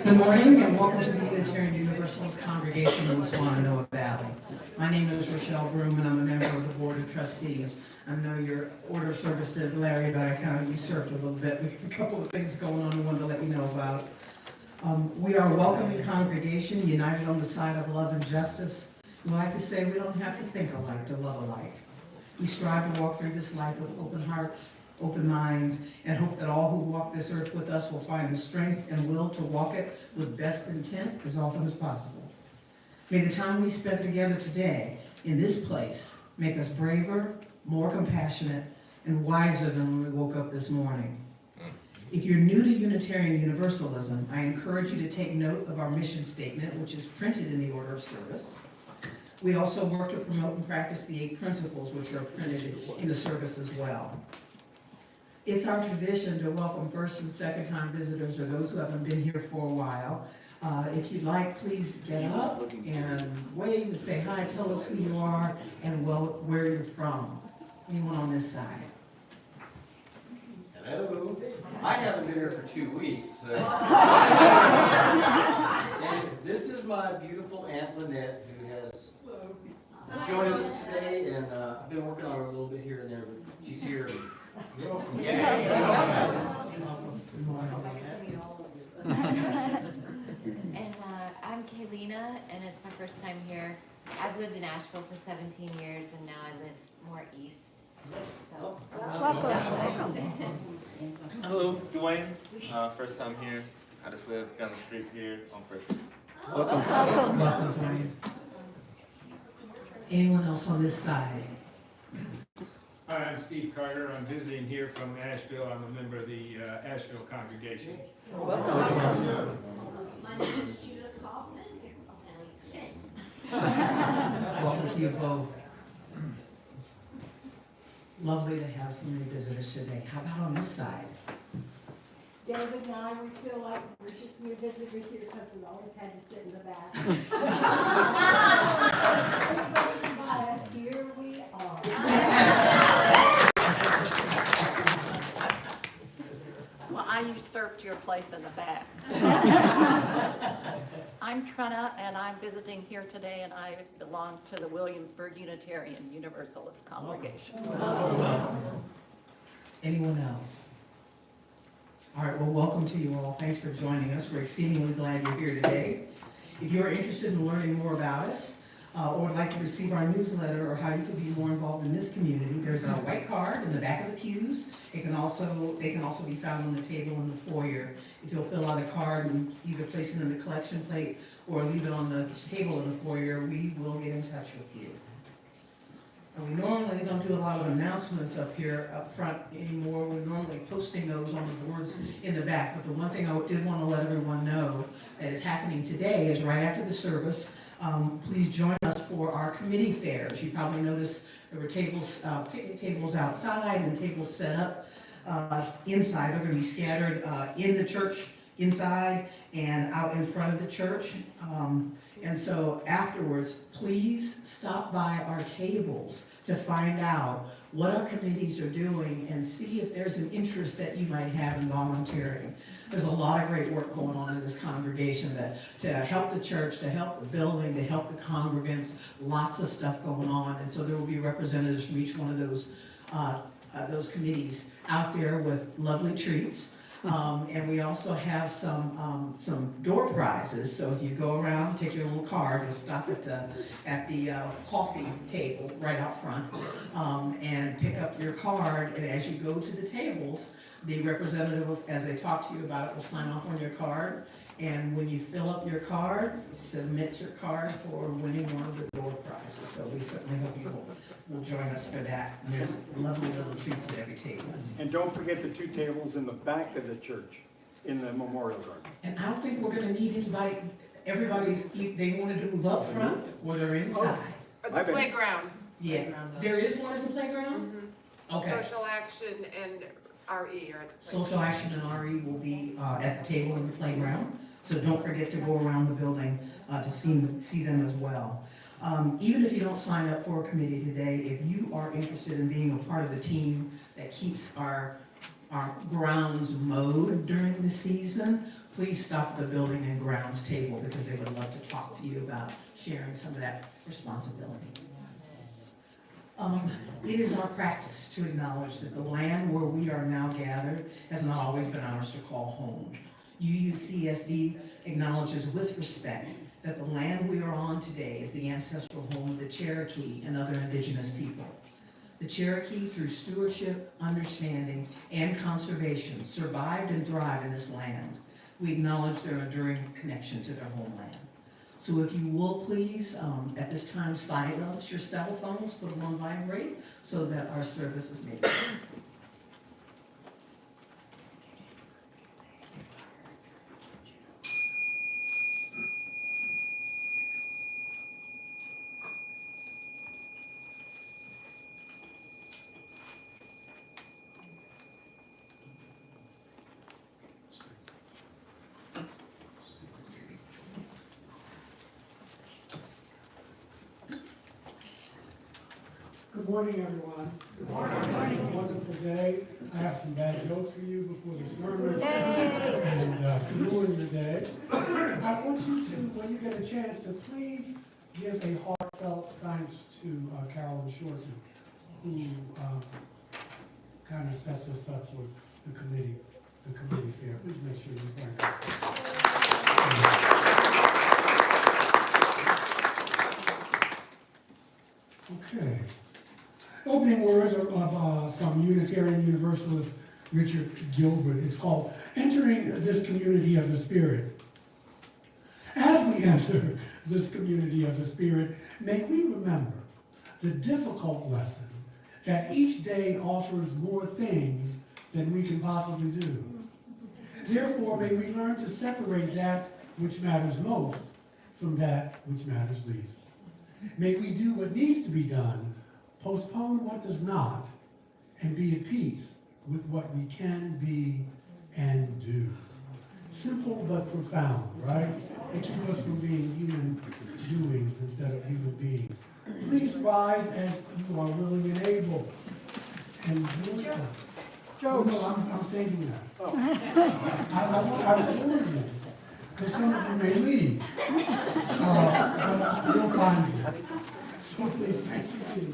Good morning and welcome to the Unitarian Universalist Congregation in the Shenandoah Valley. My name is Rochelle Broom and I'm a member of the Board of Trustees. I know your order of service says Larry, but I kind of usurped a little bit. We have a couple of things going on I wanted to let you know about. We are a welcoming congregation, united on the side of love and justice. We like to say we don't have to think alike to love alike. We strive to walk through this life with open hearts, open minds, and hope that all who walk this earth with us will find the strength and will to walk it with best intent as often as possible. May the time we spend together today in this place make us braver, more compassionate, and wiser than when we woke up this morning. If you're new to Unitarian Universalism, I encourage you to take note of our mission statement, which is printed in the order of service. We also work to promote and practice the 8 principles, which are printed in the service as well. It's our tradition to welcome first and second time visitors or those who haven't been here for a while. If you'd like, please get up and wave and say hi, tell us who you are and where you're from. Anyone on this side? Hello. I haven't been here for 2 weeks, so. And this is my beautiful Aunt Lynette, who has joined us today, and I've been working on her a little bit here and there, but she's here. And I'm Kaylina, and it's my first time here. I've lived in Asheville for 17 years, and now I live more east. So, welcome. Hello, Dwayne. First time here. I just live down the street here on First. Welcome, Brian. Anyone else on this side? Hi, I'm Steve Carter. I'm visiting here from Asheville. I'm a member of the Asheville congregation. Welcome. My name is Judith Kaufman. Welcome to you both. Lovely to have so many visitors today. How about on this side? David and I, we feel like we're just new visitors here because we always had to sit in the back. But here we are. Well, I usurped your place in the back. I'm Trina, and I'm visiting here today, and I belong to the Williamsburg Unitarian Universalist Congregation. Anyone else? All right, well, welcome to you all. Thanks for joining us. We're exceedingly glad you're here today. If you're interested in learning more about us, or would like to receive our newsletter or how you can be more involved in this community, there's a white card in the back of the pews. They can also be found on the table in the foyer. If you'll fill out a card and either place it in the collection plate or leave it on the table in the foyer, we will get in touch with you. And we normally don't do a lot of announcements up here up front anymore. We're normally posting those on the boards in the back. But the one thing I did want to let everyone know that is happening today is right after the service. Please join us for our committee fairs. You probably noticed there were tables, picnic tables outside and tables set up inside. They're going to be scattered in the church inside and out in front of the church. And so afterwards, please stop by our tables to find out what our committees are doing and see if there's an interest that you might have in volunteering. There's a lot of great work going on in this congregation to help the church, to help the building, to help the congregants, lots of stuff going on. And so there will be representatives from each one of those committees out there with lovely treats. And we also have some door prizes. So if you go around, take your little card, you'll stop at the coffee table right out front and pick up your card. And as you go to the tables, the representative, as they talk to you about it, will sign off on your card. And when you fill up your card, submit your card for winning one of the door prizes. So we certainly hope you will join us for that. And there's lovely little treats at every table. And don't forget the 2 tables in the back of the church in the memorial garden. And I don't think we're gonna need anybody, they wanted to move up front or they're inside. Or the playground. Yeah, there is one at the playground? Okay. Social action and RE are at the playground. Social action and RE will be at the table in the playground. So don't forget to go around the building to see them as well. Even if you don't sign up for a committee today, if you are interested in being a part of the team that keeps our grounds mowed during the season, please stop at the building and grounds table because they would love to talk to you about sharing some of that responsibility. It is our practice to acknowledge that the land where we are now gathered has not always been ours to call home. UUCSD acknowledges with respect that the land we are on today is the ancestral home of the Cherokee and other indigenous people. The Cherokee, through stewardship, understanding, and conservation, survived and thrived in this land. We acknowledge their enduring connection to their homeland. So if you will please, at this time, silence your cell phones, put them on vibrate, so that our services may begin. Good morning, everyone. Good morning. It's a wonderful day. I have some bad jokes for you before the sermon. And to ruin your day. I want you to, when you get a chance, to please give a heartfelt thanks to Carolyn Shorten, who kind of set this up for the committee fair. Please make sure you thank her. Okay. Opening words are from Unitarian Universalist Richard Gilbert. It's called Entering This Community of the Spirit. As we enter this community of the Spirit, may we remember the difficult lesson that each day offers more things than we can possibly do. Therefore, may we learn to separate that which matters most from that which matters least. May we do what needs to be done, postpone what does not, and be at peace with what we can be and do. Simple but profound, right? They keep us from being human doings instead of human beings. Please rise as you are willing and able, and join us. Oh, no, I'm saving that. Oh. I warned you, because some of you may leave. But we'll find you. So please, thank you, Tina.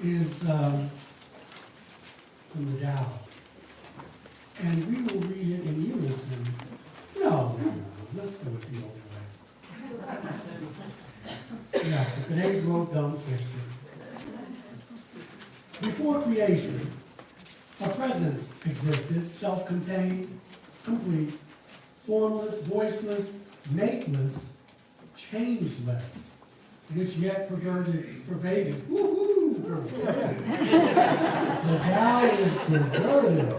Is from the Tao. And we will read it in unison. No, let's do it the old way. Yeah, if it ain't broke, don't fix it. Before creation, a presence existed, self-contained, complete, formless, voiceless, mateless, changeless. which yet pervaded. Woo-hoo, perverted. The Tao is perverted.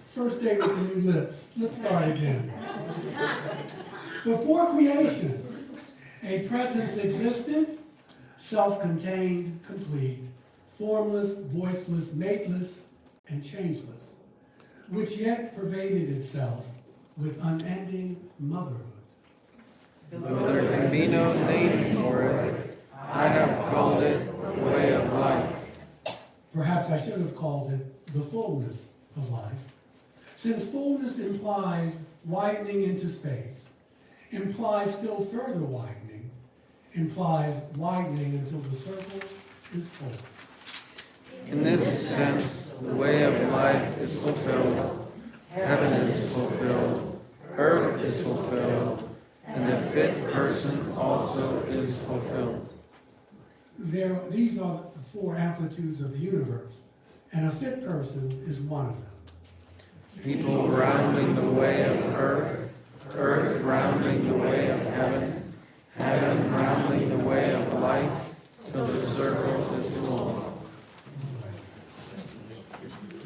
First day with the new lips. Let's start again. Before creation, a presence existed, self-contained, complete, formless, voiceless, mateless, and changeless, which yet pervaded itself with unending motherhood. Though there can be no name for it, I have called it the way of life. Perhaps I should have called it the fullness of life, since fullness implies widening into space, implies still further widening, implies widening until the circle is full. In this sense, the way of life is fulfilled, heaven is fulfilled, earth is fulfilled, and the fit person also is fulfilled. These are the four amplitudes of the universe, and a fit person is one of them. People rounding the way of earth, earth rounding the way of heaven, heaven rounding the way of life, till the circle is full.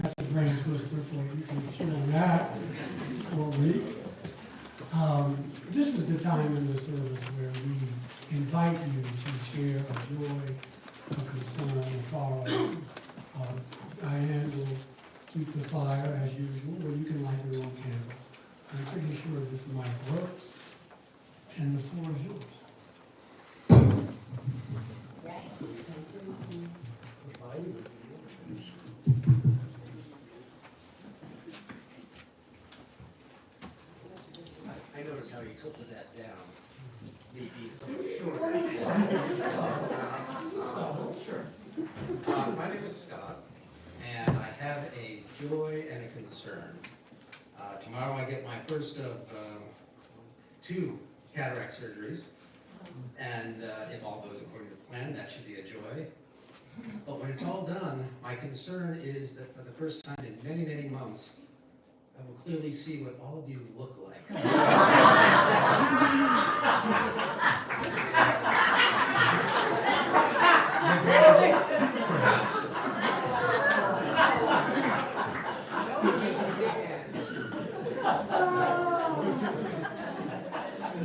That's a brain twister for you. You can chew on that for a week. This is the time in the service where we invite you to share a joy, a concern, a sorrow. Diane will keep the fire as usual, or you can light your own candle. I'm pretty sure this mic works, and the floor is yours. I noticed how you tilted that down. Sure. My name is Scott, and I have a joy and a concern. Tomorrow I get my first of 2 cataract surgeries, and if all goes according to plan, that should be a joy. But when it's all done, my concern is that for the first time in many, many months, I will clearly see what all of you look like. Perhaps.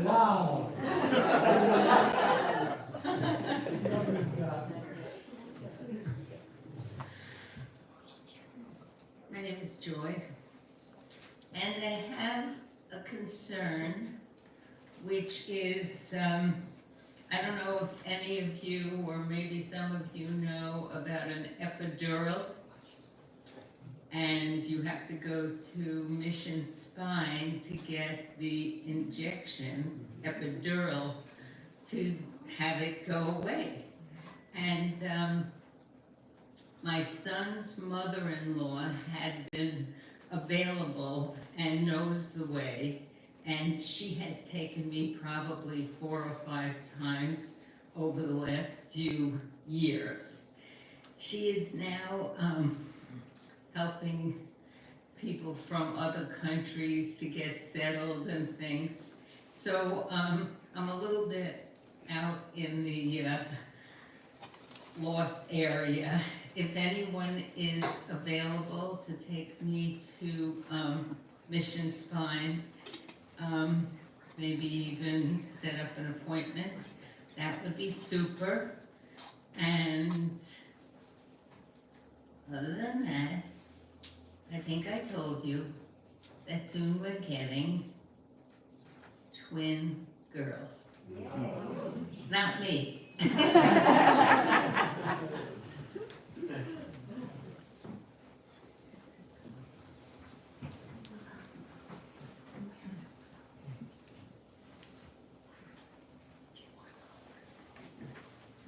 Wow. My name is Joy, and I have a concern, which is, I don't know if any of you, or maybe some of you know about an epidural, and you have to go to Mission Spine to get the injection, epidural, to have it go away. And my son's mother-in-law had been available and knows the way, and she has taken me probably 4 or 5 times over the last few years. She is now helping people from other countries to get settled and things. So I'm a little bit out in the lost area. If anyone is available to take me to Mission Spine, maybe even set up an appointment, that would be super. And other than that, I think I told you that soon we're getting twin girls. Yay. Not me.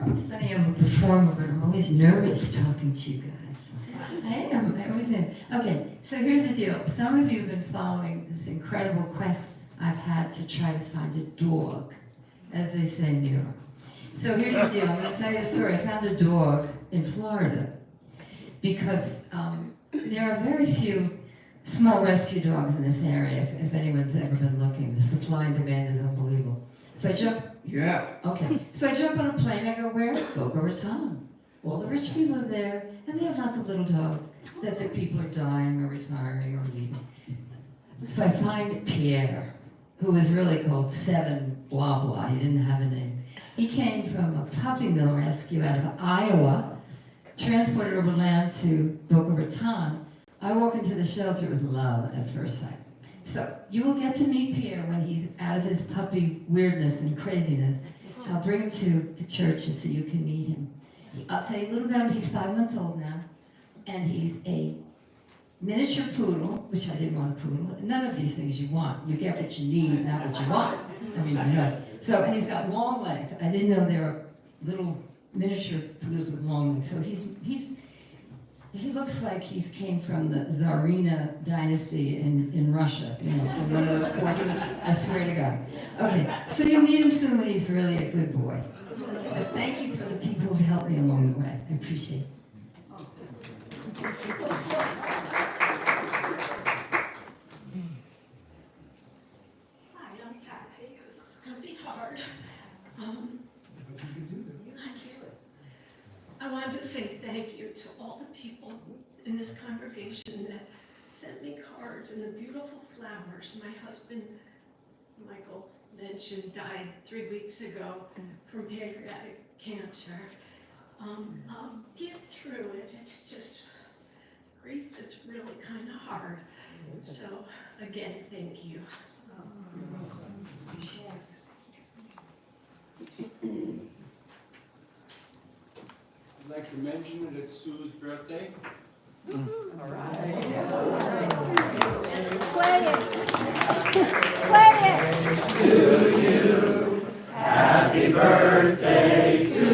It's funny, I'm a performer, but I'm always nervous talking to you guys. I am, I always am. Okay, so here's the deal. Some of you have been following this incredible quest I've had to try to find a dog, as they say in New York. So here's the deal. I'm going to tell you the story. I found a dog in Florida because there are very few small rescue dogs in this area, if anyone's ever been looking. The supply and demand is unbelievable. So I jump, yeah, okay. So I jump on a plane, I go, where? Boca Raton. All the rich people are there, and they have lots of little dogs that the people are dying or retiring or leaving. So I find Pierre, who was really called Seven blah blah, he didn't have a name. He came from a puppy mill rescue out of Iowa, transported over land to Boca Raton. I walk into the shelter with love at first sight. So you will get to meet Pierre when he's out of his puppy weirdness and craziness. I'll bring him to the churches so you can meet him. I'll tell you a little about him. He's 5 months old now, and he's a miniature poodle, which I didn't want a poodle. None of these things you want. You get what you need, not what you want. I mean, you know. So, and he's got long legs. I didn't know there are little miniature poodles with long legs. So he looks like he's came from the Tsarina dynasty in Russia, you know, in one of those portraits. I swear to God. Okay, so you'll meet him soon when he's really a good boy. But thank you for the people who've helped me along the way. I appreciate it. Hi, I'm Kathy. This is going to be hard. I wanted to say thank you to all the people in this congregation that sent me cards and the beautiful flowers. My husband, Michael mentioned, died 3 weeks ago from pancreatic cancer. I'll get through it. It's just, grief is really kind of hard. So, again, thank you. I'd like to mention that it's Sue's birthday. All right. Play it. Play it. To you, happy birthday to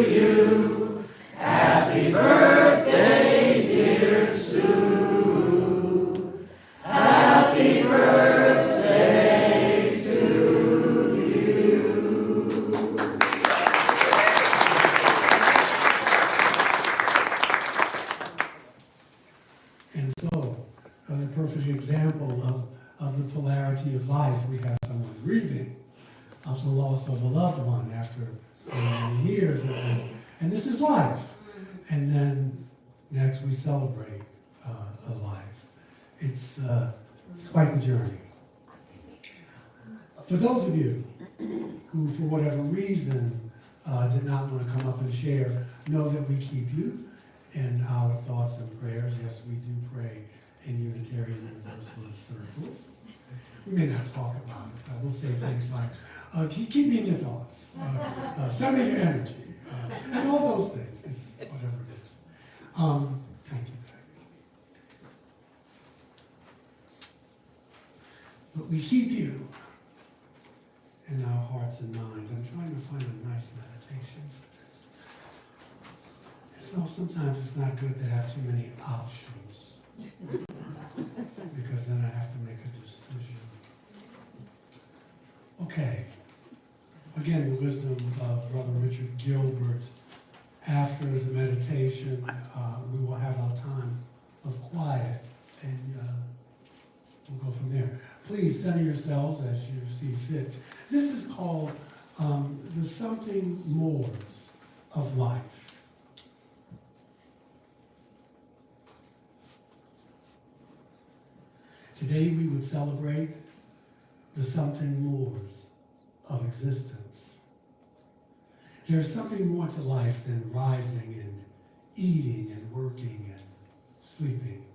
you. Happy birthday, dear Sue. Happy birthday to you. And so, a perfect example of the polarity of life. We have someone grieving of the loss of a loved one after so many years, and this is life. And then next we celebrate a life. It's quite the journey. For those of you who, for whatever reason, did not want to come up and share, know that we keep you in our thoughts and prayers. Yes, we do pray in Unitarian Universalist circles. We may not talk about it. We'll say things like, keep me in your thoughts, send me your energy, and all those things. It's whatever it is. Thank you, Patty. But we keep you in our hearts and minds. I'm trying to find a nice meditation for this. So sometimes it's not good to have too many options, because then I have to make a decision. Okay. Again, the wisdom of Brother Richard Gilbert. After the meditation, we will have our time of quiet, and we'll go from there. Please center yourselves as you see fit. This is called the something mores of life. Today we would celebrate the something mores of existence. There's something more to life than rising and eating and working and sleeping.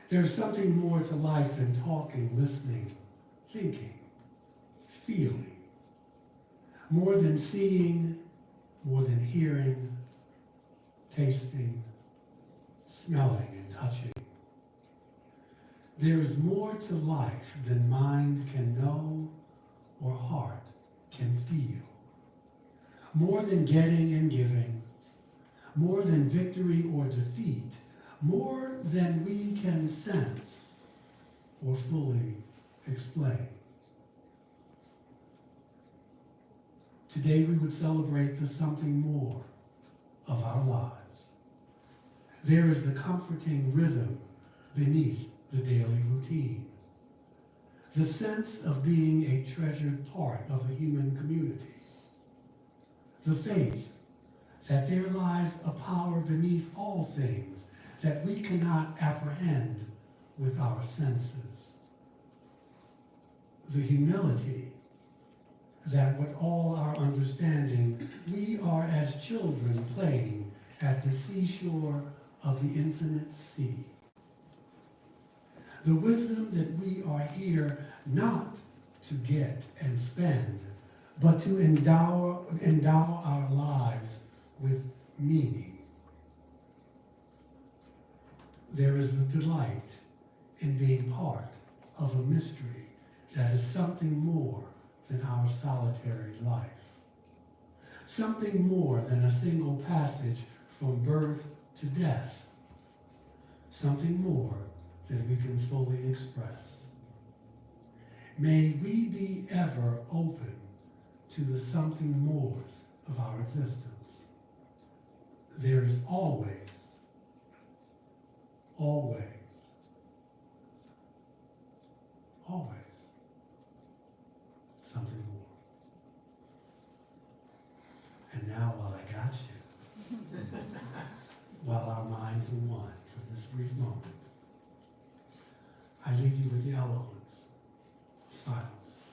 There's something more to life than talking, listening, thinking, feeling. More than seeing, more than hearing, tasting, smelling, and touching. There is more to life than mind can know or heart can feel. More than getting and giving, more than victory or defeat, more than we can sense or fully explain. Today we would celebrate the something more of our lives. There is the comforting rhythm beneath the daily routine. the sense of being a treasured part of the human community, the faith that there lies a power beneath all things that we cannot apprehend with our senses, the humility that with all our understanding, we are as children playing at the seashore of the infinite sea. The wisdom that we are here not to get and spend, but to endow our lives with meaning. There is the delight in being part of a mystery that is something more than our solitary life, something more than a single passage from birth to death, something more than we can fully express. May we be ever open to the something mores of our existence. There is always something more. And now, while I got you, while our minds are one for this brief moment, I leave you with the eloquence of silence.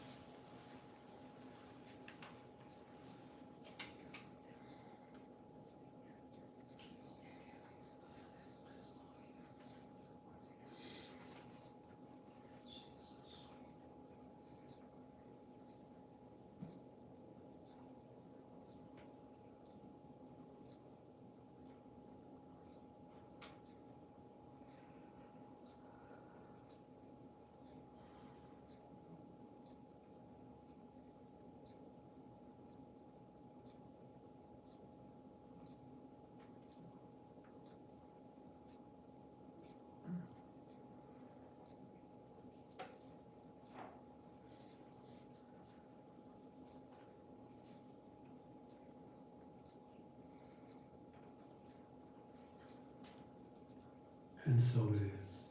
And so it is.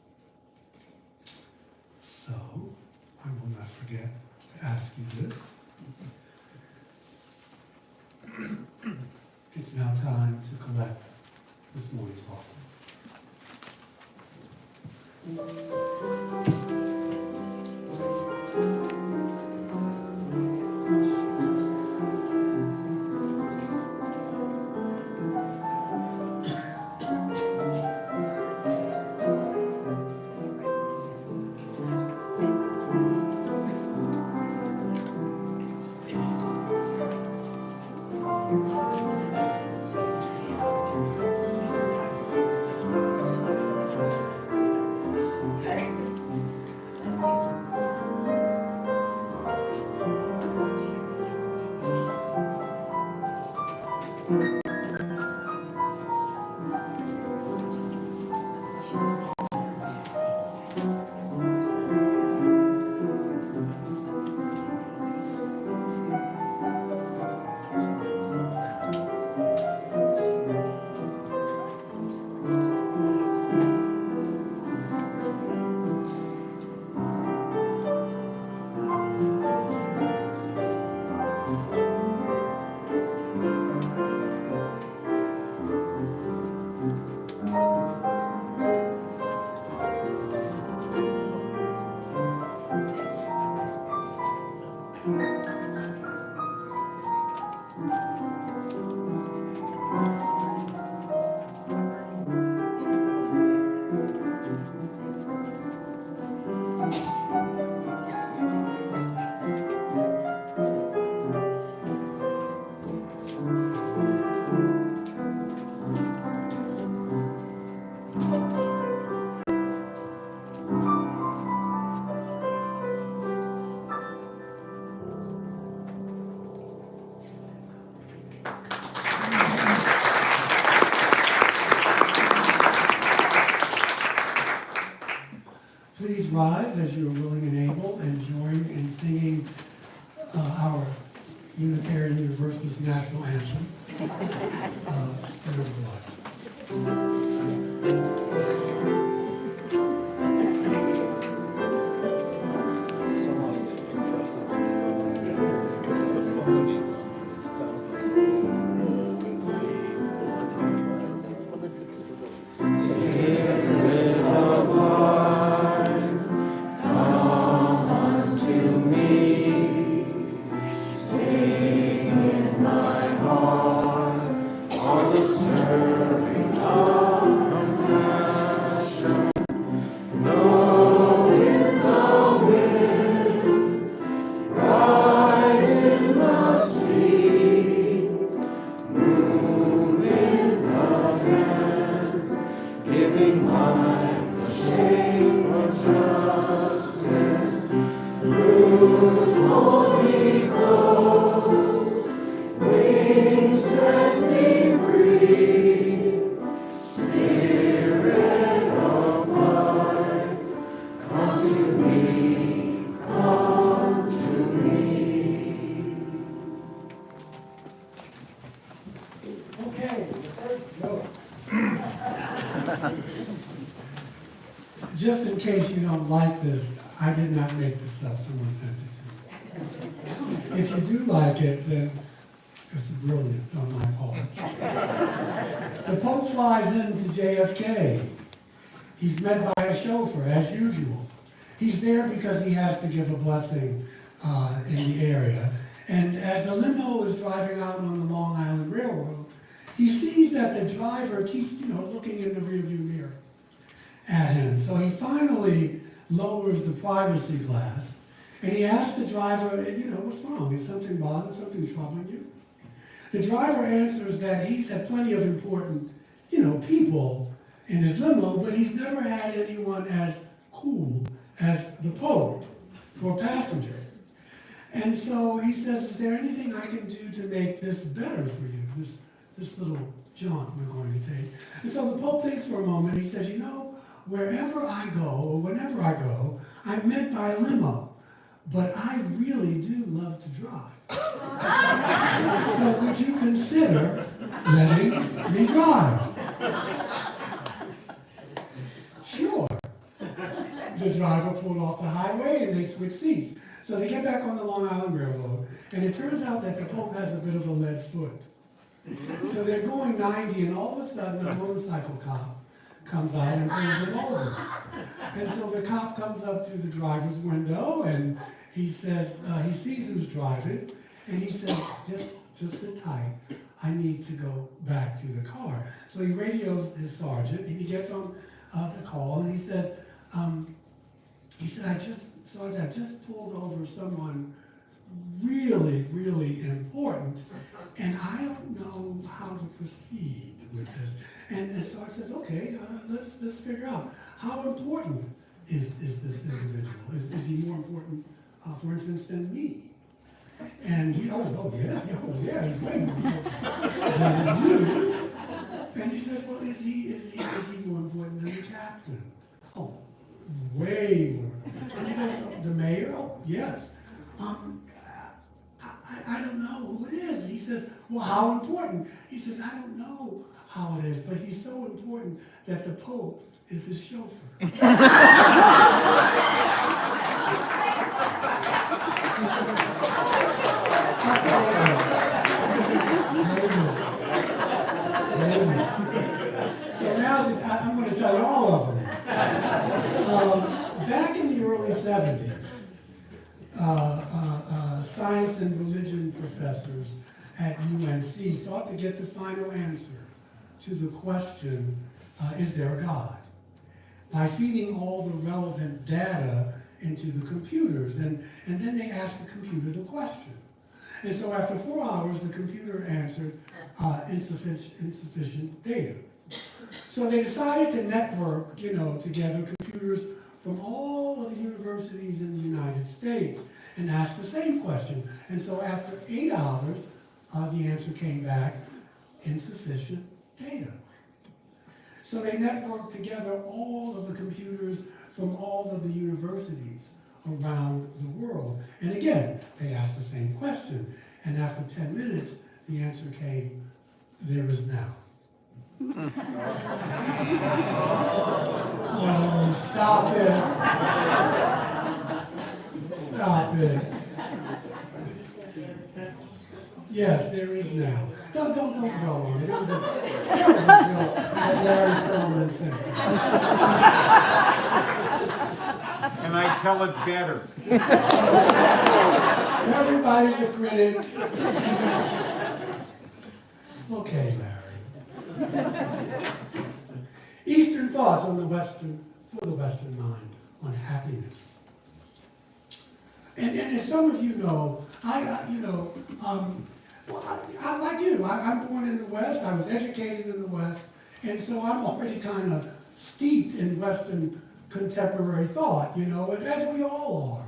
So, I will not forget to ask you this. It's now time to collect this morning's offering. Please rise as you are willing and able and join in singing our Unitarian Universalist national anthem, Spirit of Life. Okay, first go. Just in case you don't like this, I did not make this up, someone sent it to me. If you do like it, then it's brilliant on my part. The Pope flies into JFK. He's met by a chauffeur, as usual. He's there because he has to give a blessing in the area. And as the limo is driving out on the Long Island Railroad, he sees that the driver keeps, looking in the rearview mirror at him. So he finally lowers the privacy glass, and he asks the driver, what's wrong? Is something bothering, something troubling you? The driver answers that he's had plenty of important, people in his limo, but he's never had anyone as cool as the Pope for a passenger. And so he says, is there anything I can do to make this better for you, this little jaunt we're going to take? And so the Pope thinks for a moment. He says, wherever I go, or whenever I go, I'm met by a limo, but I really do love to drive. So would you consider letting me drive? Sure. The driver pulled off the highway and they switched seats. So they get back on the Long Island Railroad, and it turns out that the Pope has a bit of a lead foot. So they're going 90, and all of a sudden a motorcycle cop comes out and pulls them over. And so the cop comes up to the driver's window, and he says, he sees who's driving, and he says, just sit tight. I need to go back to the car. So he radios his sergeant, and he gets on the call, and he says, Sergeant, I just pulled over someone really, really important, and I don't know how to proceed with this. And the sergeant says, okay, let's figure out how important is this individual? Is he more important, for instance, than me? And he, yeah, he's way more important than you. And he says, well, is he more important than the captain? Oh, way more. And he goes, the mayor? Oh, yes. I don't know who it is. He says, well, how important? He says, I don't know how it is, but he's so important that the Pope is his chauffeur. So now I'm going to tell you all of them. Back in the early 70s, science and religion professors at UNC sought to get the final answer to the question, is there a God? By feeding all the relevant data into the computers, and then they asked the computer the question. And so after 4 hours, the computer answered insufficient data. So they decided to network, together computers from all of the universities in the United States and ask the same question. And so after 8 hours, the answer came back, insufficient data. So they networked together all of the computers from all of the universities around the world. And again, they asked the same question. And after 10 minutes, the answer came, there is now. Oh, stop it. Stop it. Yes, there is now. Don't dwell on it. It was a terrible joke that Larry Perlman sent to me. And I tell it better. Everybody's a critic. Okay, Larry. Eastern thoughts on for the Western mind on happiness. And as some of you know, I'm like you. I'm born in the West. I was educated in the West, and so I'm already kind of steeped in Western contemporary thought, you know, and as we all are.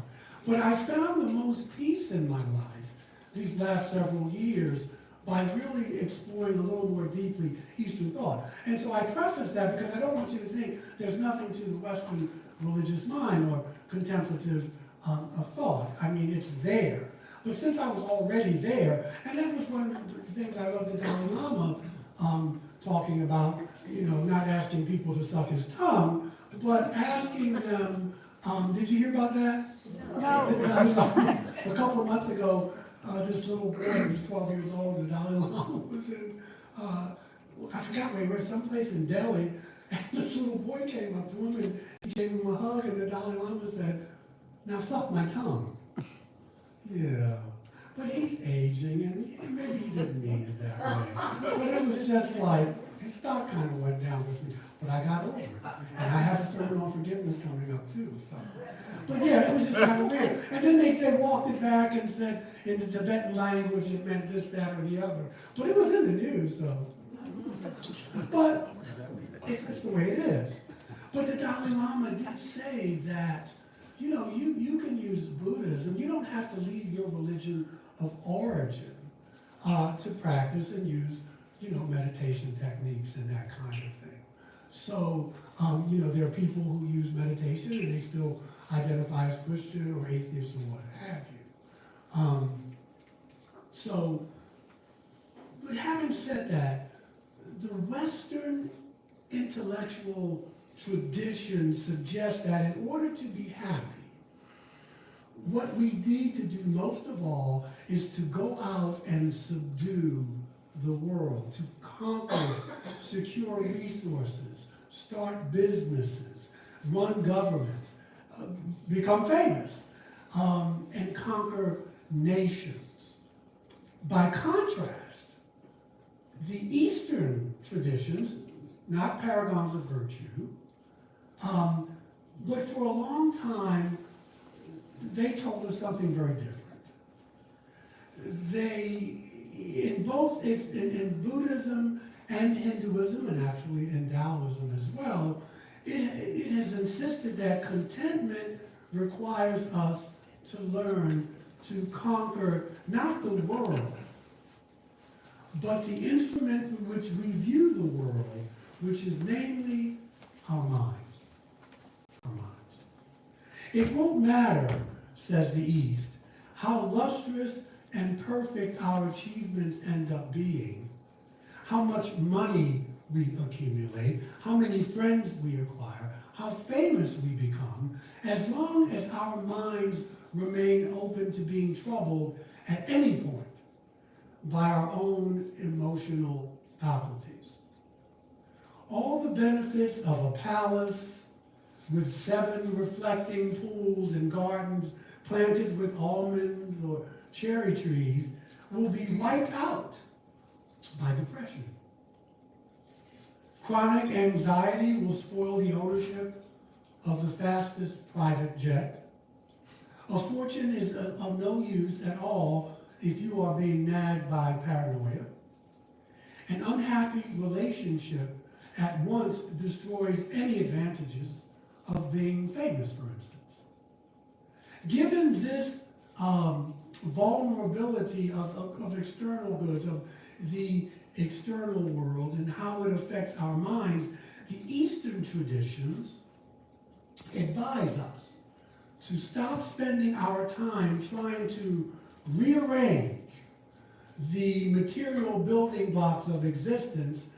But I found the most peace in my life these last several years by really exploring a little more deeply Eastern thought. And so I preface that because I don't want you to think there's nothing to the Western religious mind or contemplative thought. I mean, it's there. But since I was already there, and that was one of the things I loved the Dalai Lama talking about, you know, not asking people to suck his tongue, but asking them, did you hear about that? No. A couple of months ago, this little boy who was 12 years old, the Dalai Lama was in, I forgot where he was, someplace in Delhi, and this little boy came up to him and he gave him a hug, and the Dalai Lama said, now suck my tongue. Yeah, but he's aging, and maybe he didn't mean it that way. But it was just like, his stock kind of went down with me, but I got over it. And I have a sermon on forgiveness coming up too, so. But yeah, it was just kind of weird. And then they walked it back and said in the Tibetan language it meant this, that, or the other. But it was in the news, so. But it's the way it is. But the Dalai Lama did say that, you know, you can use Buddhism. You don't have to leave your religion of origin to practice and use, you know, meditation techniques and that kind of thing. So, you know, there are people who use meditation and they still identify as Christian or atheist or what have you. But having said that, the Western intellectual tradition suggests that in order to be happy, what we need to do most of all is to go out and subdue the world, to conquer it, secure resources, start businesses, run governments, become famous, and conquer nations. By contrast, the Eastern traditions, not paragons of virtue, but for a long time, they told us something very different. In Buddhism and Hinduism, and actually in Taoism as well, it has insisted that contentment requires us to learn to conquer not the world, but the instrument through which we view the world, which is namely our minds. Our minds. It won't matter, says the East, how lustrous and perfect our achievements end up being, how much money we accumulate, how many friends we acquire, how famous we become, as long as our minds remain open to being troubled at any point by our own emotional faculties. All the benefits of a palace with 7 reflecting pools and gardens planted with almonds or cherry trees will be wiped out by depression. Chronic anxiety will spoil the ownership of the fastest private jet. A fortune is of no use at all if you are being nagged by paranoia. An unhappy relationship at once destroys any advantages of being famous, for instance. Given this vulnerability of external goods, of the external world and how it affects our minds, the Eastern traditions advise us to stop spending our time trying to rearrange the material building blocks of existence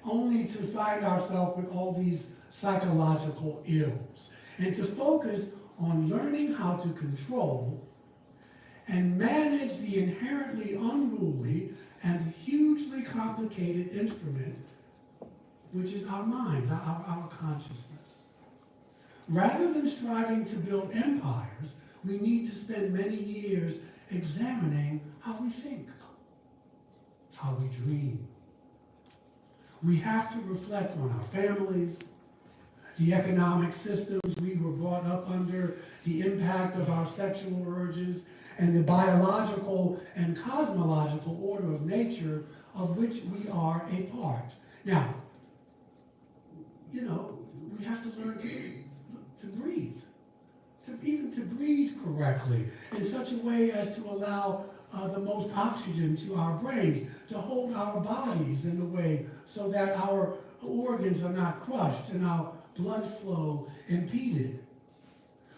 only to find ourselves with all these psychological ills, and to focus on learning how to control and manage the inherently unruly and hugely complicated instrument, which is our minds, our consciousness. Rather than striving to build empires, we need to spend many years examining how we think, how we dream. We have to reflect on our families, the economic systems we were brought up under, the impact of our sexual urges, and the biological and cosmological order of nature of which we are a part. Now, you know, we have to learn to to breathe, even to breathe correctly, in such a way as to allow the most oxygen to our brains, to hold our bodies in a way so that our organs are not crushed and our blood flow impeded.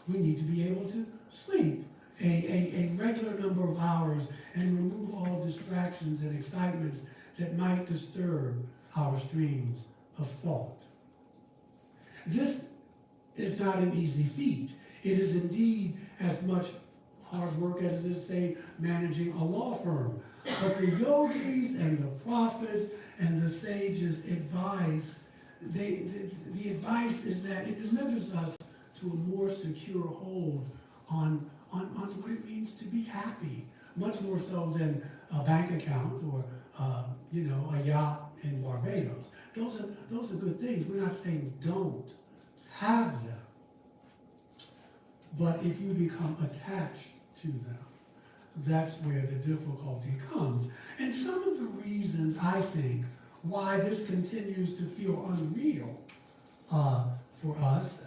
We need to be able to sleep a regular number of hours and remove all distractions and excitements that might disturb our streams of thought. This is not an easy feat. It is indeed as much hard work as it is, say, managing a law firm. But the yogis and the prophets and the sages' advice, the advice is that it delivers us to a more secure hold on what it means to be happy, much more so than a bank account or a yacht in Barbados. Those are good things. We're not saying don't have them. But if you become attached to them, that's where the difficulty comes. And some of the reasons, I think, why this continues to feel unreal for us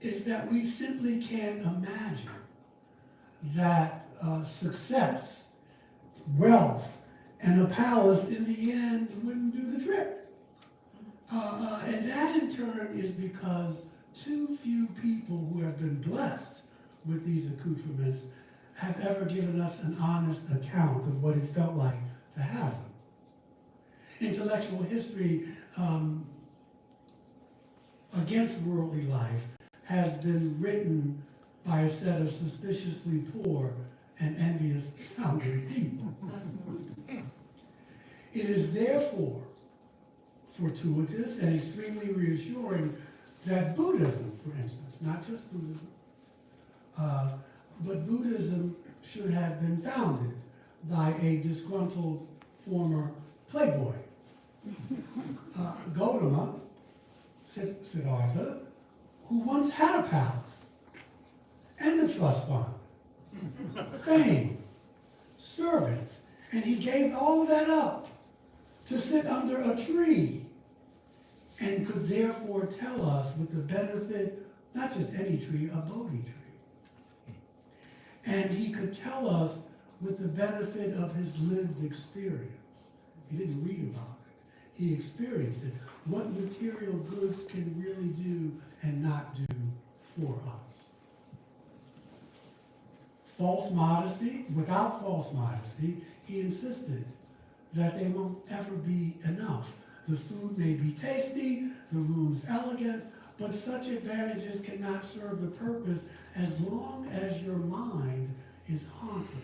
is that we simply can't imagine that success, wealth, and a palace in the end wouldn't do the trick. And that in turn is because too few people who have been blessed with these accoutrements have ever given us an honest account of what it felt like to have them. Intellectual history against worldly life has been written by a set of suspiciously poor and envious sounding people. It is therefore fortuitous and extremely reassuring that Buddhism, for instance, not just Buddhism, but Buddhism should have been founded by a disgruntled former playboy. Gautama, Siddhartha, who once had a palace and a trust fund, fame, servants, and he gave all of that up to sit under a tree and could therefore tell us with the benefit, not just any tree, a Bodhi tree. And he could tell us with the benefit of his lived experience. He didn't read about it. He experienced it. What material goods can really do and not do for us. False modesty, without false modesty, he insisted that they won't ever be enough. The food may be tasty, the room's elegant, but such advantages cannot serve the purpose as long as your mind is haunted,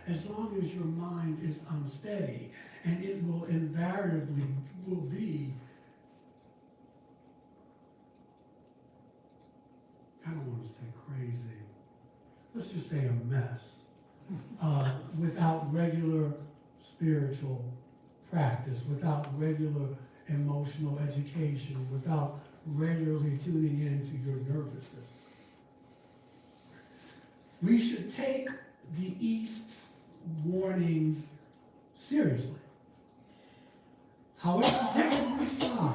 as long as your mind is unsteady, and it will invariably be, I don't want to say crazy, let's just say a mess, without regular spiritual practice, without regular emotional education, without regularly tuning into your nervous system. We should take the East's warnings seriously. However we strive,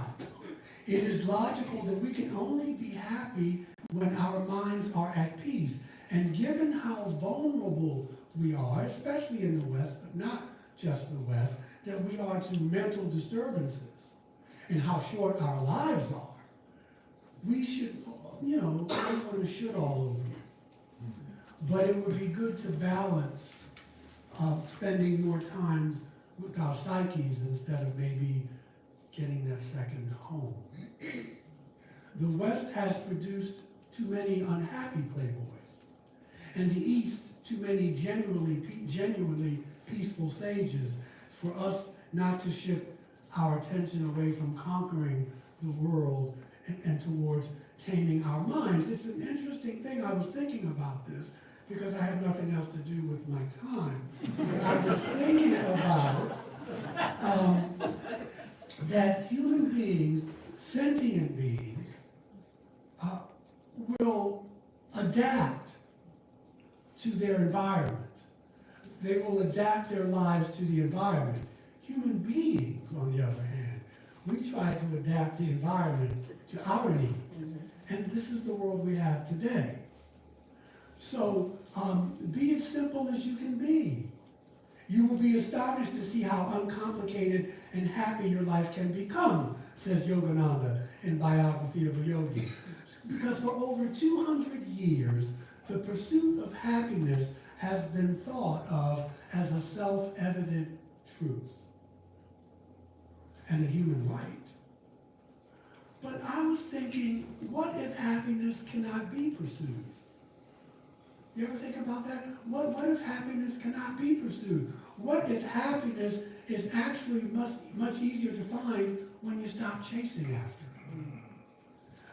it is logical that we can only be happy when our minds are at peace. And given how vulnerable we are, especially in the West, but not just the West, that we are to mental disturbances and how short our lives are, we should, I don't want to shit all over it. But it would be good to balance spending more times with our psyches instead of maybe getting that second home. The West has produced too many unhappy playboys, and the East too many genuinely peaceful sages for us not to shift our attention away from conquering the world and towards taming our minds. It's an interesting thing. I was thinking about this because I have nothing else to do with my time. But I was thinking about that human beings, sentient beings, will adapt to their environment. They will adapt their lives to the environment. Human beings, on the other hand, we try to adapt the environment to our needs. And this is the world we have today. So be as simple as you can be. You will be astonished to see how uncomplicated and happy your life can become, says Yogananda in Biography of a Yogi. Because for over 200 years, the pursuit of happiness has been thought of as a self-evident truth and a human right. But I was thinking, what if happiness cannot be pursued? You ever think about that? What if happiness cannot be pursued? What if happiness is actually much easier to find when you stop chasing after it?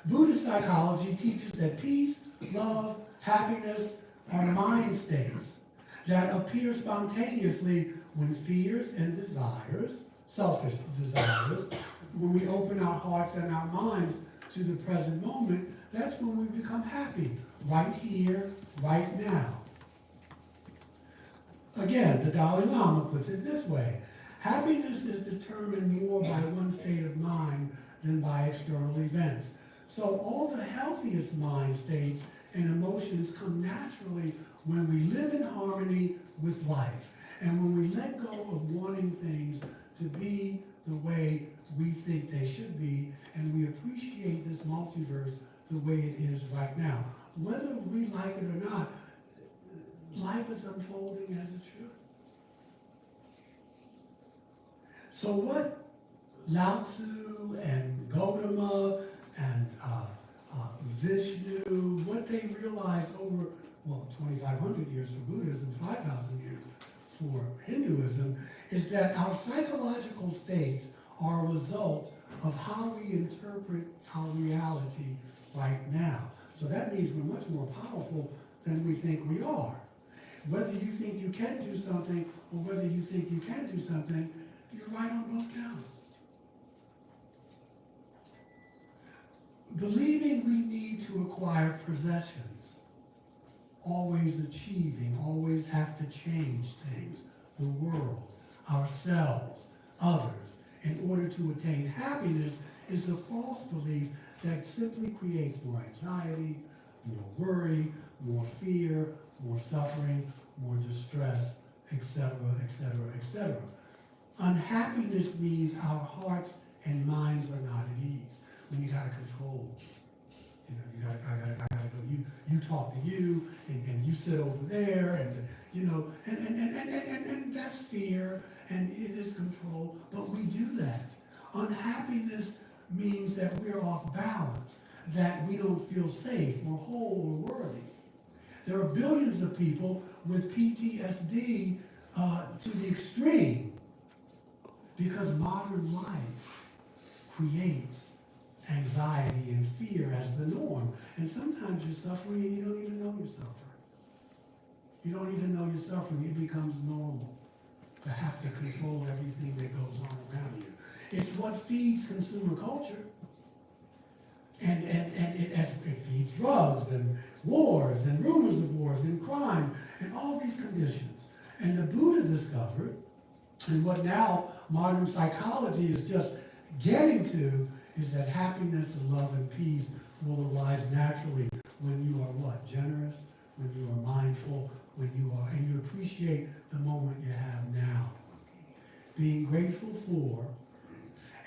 Buddhist psychology teaches that peace, love, happiness are mind states that appear spontaneously when fears and desires, selfish desires, when we open our hearts and our minds to the present moment, that's when we become happy, right here, right now. Again, the Dalai Lama puts it this way: happiness is determined more by one's state of mind than by external events. So all the healthiest mind states and emotions come naturally when we live in harmony with life, and when we let go of wanting things to be the way we think they should be, and we appreciate this multiverse the way it is right now. Whether we like it or not, life is unfolding as it should. So what Lao Tzu and Gautama and Vishnu, what they realized over, 2,500 years for Buddhism, 5,000 years for Hinduism, is that our psychological states are a result of how we interpret our reality right now. So that means we're much more powerful than we think we are. Whether you think you can do something or whether you think you can't do something, you're right on both counts. Believing we need to acquire possessions, always achieving, always have to change things, the world, ourselves, others, in order to attain happiness is a false belief that simply creates more anxiety, more worry, more fear, more suffering, more distress, etc., etc., etc. Unhappiness means our hearts and minds are not at ease. When you gotta control, I gotta go. You talk to you, and you sit over there, and that's fear, and it is control. But we do that. Unhappiness means that we're off balance, that we don't feel safe or whole or worthy. There are billions of people with PTSD to the extreme because modern life creates anxiety and fear as the norm. And sometimes you're suffering and you don't even know you're suffering. You don't even know you're suffering. It becomes normal to have to control everything that goes on around you. It's what feeds consumer culture. And it feeds drugs and wars and rumors of wars and crime and all these conditions. And the Buddha discovered, and what now modern psychology is just getting to, is that happiness and love and peace will arise naturally when you are what? Generous, when you are mindful, when you are, and you appreciate the moment you have now. Being grateful for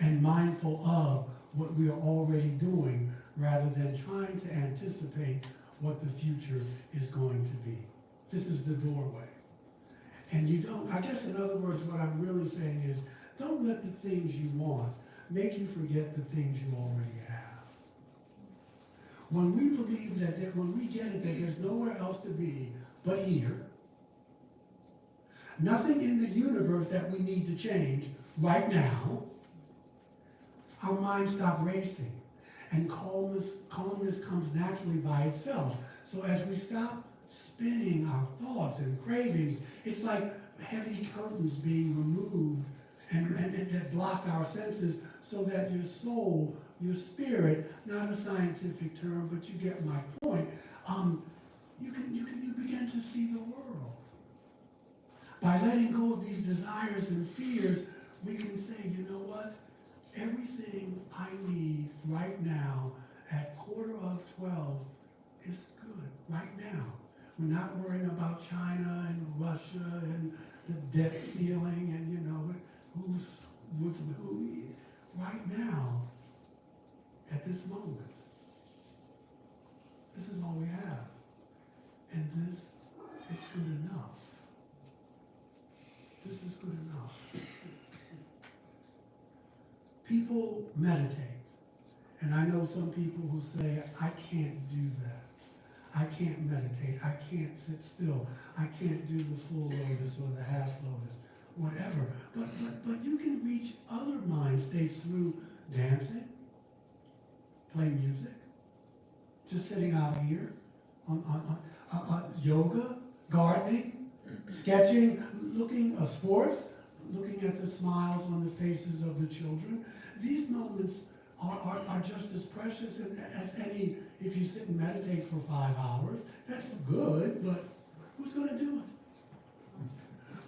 and mindful of what we are already doing rather than trying to anticipate what the future is going to be. This is the doorway. And you don't, I guess in other words, what I'm really saying is, don't let the things you want make you forget the things you already have. When we believe that when we get it, that there's nowhere else to be but here, nothing in the universe that we need to change right now, our minds stop racing, and calmness comes naturally by itself. So as we stop spinning our thoughts and cravings, it's like heavy curtains being removed and that block our senses, so that your soul, your spirit, not a scientific term, but you get my point, you begin to see the world. By letting go of these desires and fears, we can say, you know what? Everything I need right now at 11:15 is good right now. We're not worrying about China and Russia and the debt ceiling and, you know, who's with who. Right now, at this moment, this is all we have. And this is good enough. This is good enough. People meditate. And I know some people who say, I can't do that. I can't meditate. I can't sit still. I can't do the full lotus or the half lotus, whatever. But you can reach other mind states through dancing, playing music, just sitting out here, on yoga, gardening, sketching, looking at sports, looking at the smiles on the faces of the children. These moments are just as precious as any, if you sit and meditate for 5 hours. That's good, but who's going to do it?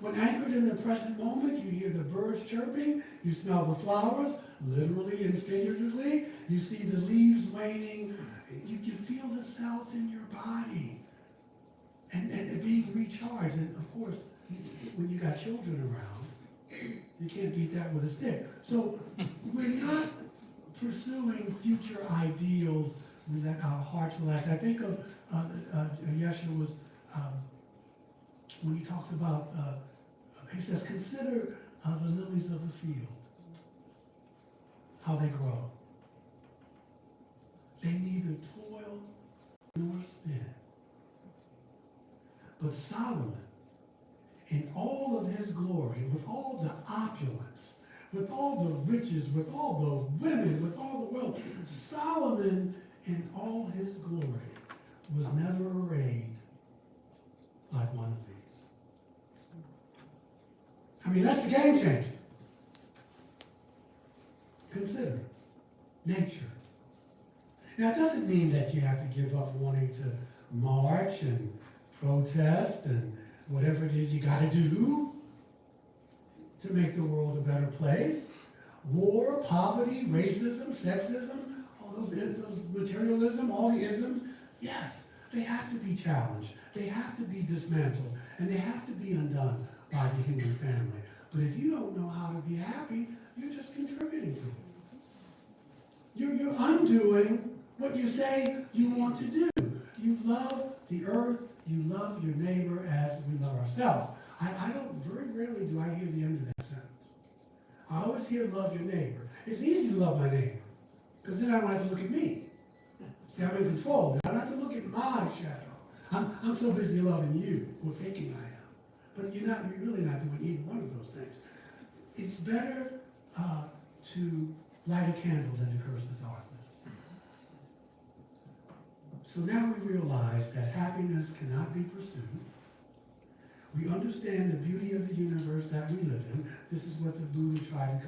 When anchored in the present moment, you hear the birds chirping, you smell the flowers, literally and figuratively, you see the leaves waning, you can feel the cells in your body and being recharged. And of course, when you got children around, you can't beat that with a stick. So we're not pursuing future ideals that our hearts relax. I think of Yeshua's, when he talks about, he says, consider the lilies of the field, how they grow. They neither toil nor spin. But Solomon, in all of his glory, with all the opulence, with all the riches, with all the women, with all the wealth, Solomon, in all his glory, was never arrayed like one of these. I mean, that's the game changer. Consider nature. Now, it doesn't mean that you have to give up wanting to march and protest and whatever it is you got to do to make the world a better place. War, poverty, racism, sexism, all those materialism, all the isms, yes, they have to be challenged. They have to be dismantled. And they have to be undone by the human family. But if you don't know how to be happy, you're just contributing to it. You're undoing what you say you want to do. You love the earth, you love your neighbor as we love ourselves. Very rarely do I hear the end of that sentence. I always hear love your neighbor. It's easy to love my neighbor, because then I don't have to look at me. See, I'm in control. I don't have to look at my shadow. I'm so busy loving you, or thinking I am. But you're really not doing either one of those things. It's better to light a candle than to curse the darkness. So now we realize that happiness cannot be pursued. We understand the beauty of the universe that we live in. This is what the Buddha tried to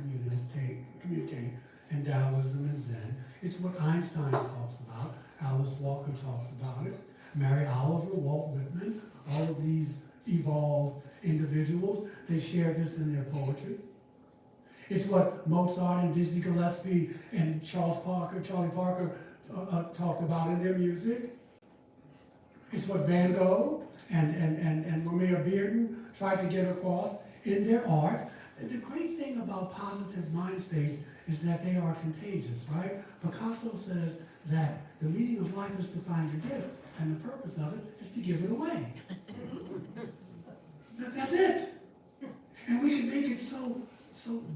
communicate in Taoism and Zen. It's what Einstein talks about. Alice Walker talks about it. Mary Oliver, Walt Whitman, all of these evolved individuals, they share this in their poetry. It's what Mozart and Dizzy Gillespie and Charlie Parker talked about in their music. It's what Van Gogh and Romeo Bearden tried to get across in their art. The great thing about positive mind states is that they are contagious, right? Picasso says that the meaning of life is to find your gift, and the purpose of it is to give it away. That's it. And we can make it so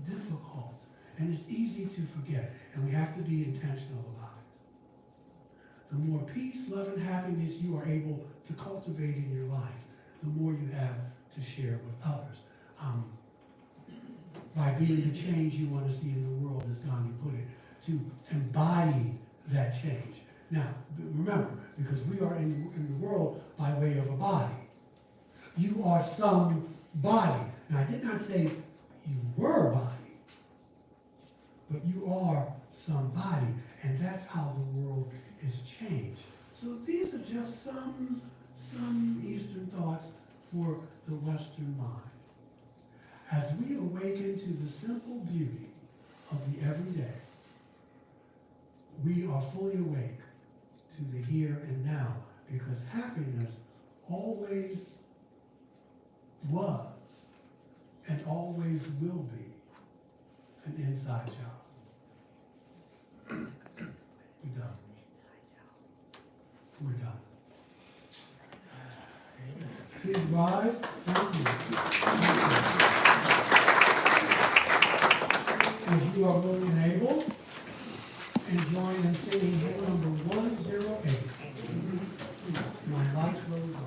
difficult, and it's easy to forget, and we have to be intentional about it. The more peace, love, and happiness you are able to cultivate in your life, the more you have to share with others. By being the change you want to see in the world, as Gandhi put it, to embody that change. Now, remember, because we are in the world by way of a body. You are some body. Now, I did not say you were a body, but you are somebody, and that's how the world is changed. So these are just some Eastern thoughts for the Western mind. As we awaken to the simple beauty of the everyday, we are fully awake to the here and now, because happiness always was and always will be an inside job. We're done. We're done. Please rise. Thank you. As you are willing and able, and join in singing hymn number 108. My life goes on.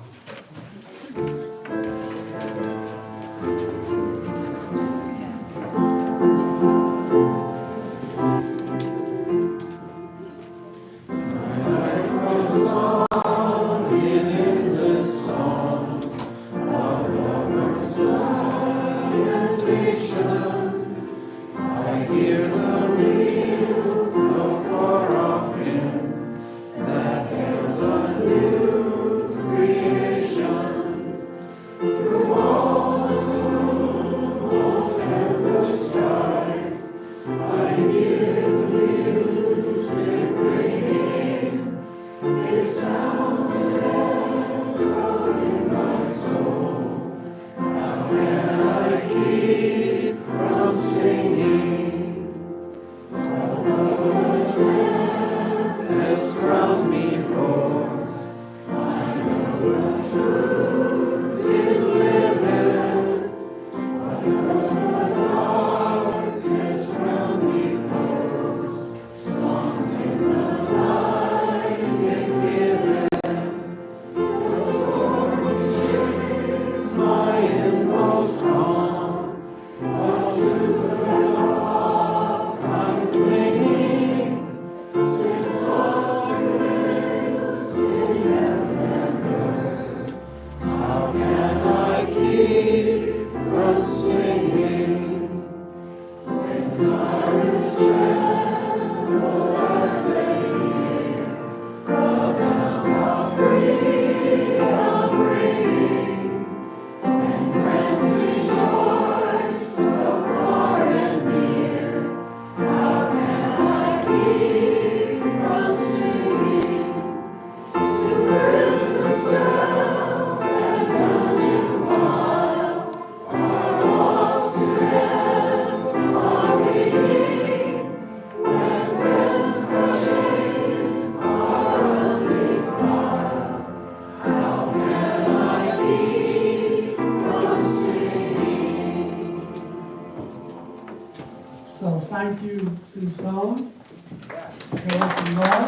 So thank you, Sue Stone. Show us some love.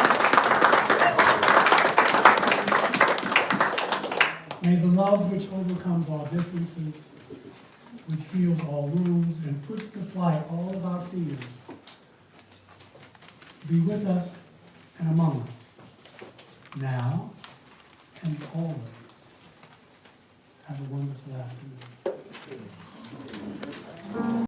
May the love which overcomes all differences, which heals all wounds and puts to flight all of our fears, be with us and among us, now and always. Have a wonderful afternoon.